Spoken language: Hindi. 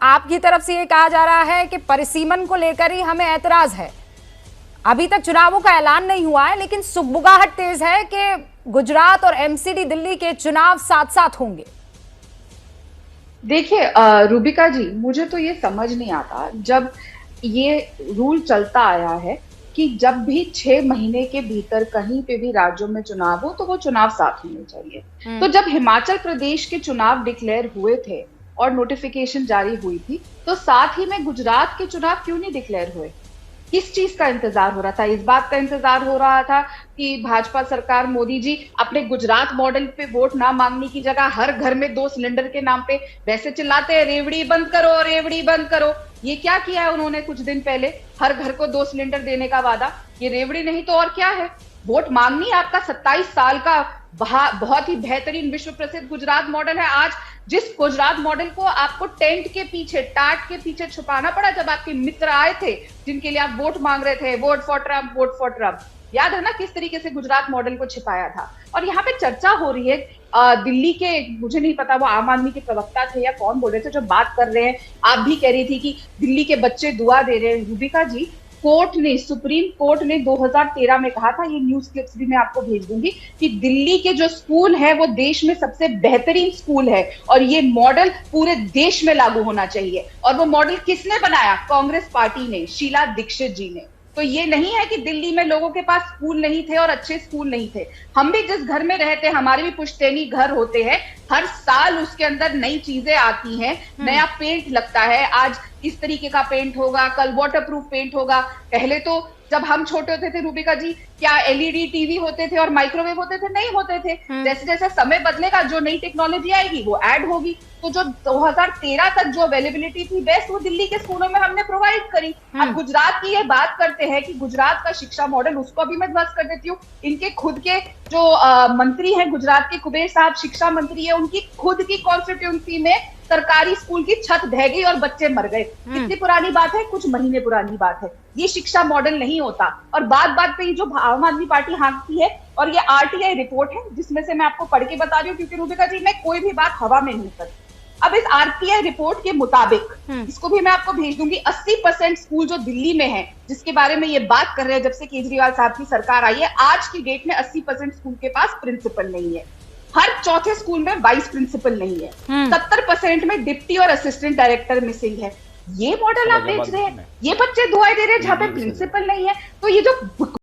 आपकी तरफ से ये कहा जा रहा है कि परिसीमन को लेकर ही हमें ऐतराज है। अभी तक चुनावों का ऐलान नहीं हुआ है, लेकिन सुगबुगाहट तेज है कि गुजरात और एमसीडी दिल्ली के चुनाव साथ साथ होंगे। देखिए रूबिका जी, मुझे तो ये समझ नहीं आता, जब ये रूल चलता आया है कि जब भी 6 महीने के भीतर कहीं पे भी राज्यों में चुनाव हो तो वो चुनाव साथ होने चाहिए। तो जब हिमाचल प्रदेश के चुनाव डिक्लेयर हुए थे और नोटिफिकेशन जारी हुई थी, तो साथ ही में गुजरात के चुनाव क्यों नहीं डिक्लेयर हुए? किस चीज का इंतजार हो रहा था? इस बात का इंतजार हो रहा था कि भाजपा सरकार, मोदी जी अपने गुजरात मॉडल पे वोट ना मांगने की जगह हर घर में 2 सिलेंडर के नाम पे वैसे चिल्लाते हैं, रेवड़ी बंद करो, रेवड़ी बंद करो। ये क्या किया है उन्होंने कुछ दिन पहले? हर घर को 2 सिलेंडर देने का वादा। ये रेवड़ी नहीं तो और क्या है? वोट मांगनी आपका 27 साल का बहुत ही बेहतरीन विश्व प्रसिद्ध गुजरात मॉडल है। आज जिस गुजरात मॉडल को आपको टेंट के पीछे, टाट के पीछे छुपाना पड़ा जब आपके मित्र आए थे जिनके लिए आप वोट मांग रहे थे, vote for Trump, vote for Trump, याद है ना किस तरीके से गुजरात मॉडल को छिपाया था? और यहाँ पे चर्चा हो रही है दिल्ली के, मुझे नहीं पता वो आम आदमी के प्रवक्ता थे या कौन बोल रहे थे, जो बात कर रहे हैं, आप भी कह रही थी कि दिल्ली के बच्चे दुआ दे रहे हैं। रूबिका जी, कोर्ट ने, सुप्रीम कोर्ट ने 2013 में कहा था, ये न्यूज क्लिप्स भी मैं आपको भेज दूंगी, कि दिल्ली के जो स्कूल है वो देश में सबसे बेहतरीन स्कूल है और ये मॉडल पूरे देश में लागू होना चाहिए। और वो मॉडल किसने बनाया? कांग्रेस पार्टी ने, शीला दीक्षित जी ने। तो ये नहीं है कि दिल्ली में लोगों के पास स्कूल नहीं थे और अच्छे स्कूल नहीं थे। हम भी जिस घर में रहते हैं, हमारे भी पुश्तैनी घर होते हैं, हर साल उसके अंदर नई चीजें आती हैं, नया पेंट लगता है। आज इस तरीके का पेंट होगा, कल वाटरप्रूफ पेंट होगा। पहले तो जब हम छोटे होते थे रूबिका जी, क्या एलईडी टीवी होते थे और माइक्रोवेव होते थे? नहीं होते थे। जैसे जैसे समय बदलेगा, जो नई टेक्नोलॉजी आएगी वो ऐड होगी। तो जो 2013 तक जो अवेलेबिलिटी थी बेस्ट, वो दिल्ली के स्कूलों में हमने प्रोवाइड करी। अब गुजरात की ये बात करते हैं कि गुजरात का शिक्षा मॉडल, उसको भी मैं ध्वस्त कर देती हूँ। इनके खुद के जो मंत्री हैं गुजरात के, कुबेर साहब शिक्षा मंत्री है, उनकी खुद की कॉन्स्टिट्यूंसी में सरकारी स्कूल की छत ढह गई और बच्चे मर गए। कितनी पुरानी बात है? कुछ महीने पुरानी बात है। ये शिक्षा मॉडल नहीं होता। और बात बात पे जो आम आदमी पार्टी हाँकती है, और ये आरटीआई रिपोर्ट है जिसमें से मैं आपको पढ़ के बता रही हूँ, क्योंकि रूबिका जी मैं कोई भी बात हवा में नहीं करती। अब इस आरटीआई रिपोर्ट के मुताबिक, इसको भी मैं आपको भेज दूंगी, 80% स्कूल जो दिल्ली में है, जिसके बारे में ये बात कर रहे हैं जब से केजरीवाल साहब की सरकार आई है, आज की डेट में 80% स्कूल के पास प्रिंसिपल नहीं है। हर चौथे स्कूल में वाइस प्रिंसिपल नहीं है। 70% में डिप्टी और असिस्टेंट डायरेक्टर मिसिंग है। ये मॉडल आप बेच रहे हैं, ये बच्चे दुआएं दे रहे हैं जहां पे प्रिंसिपल नहीं है। तो ये जो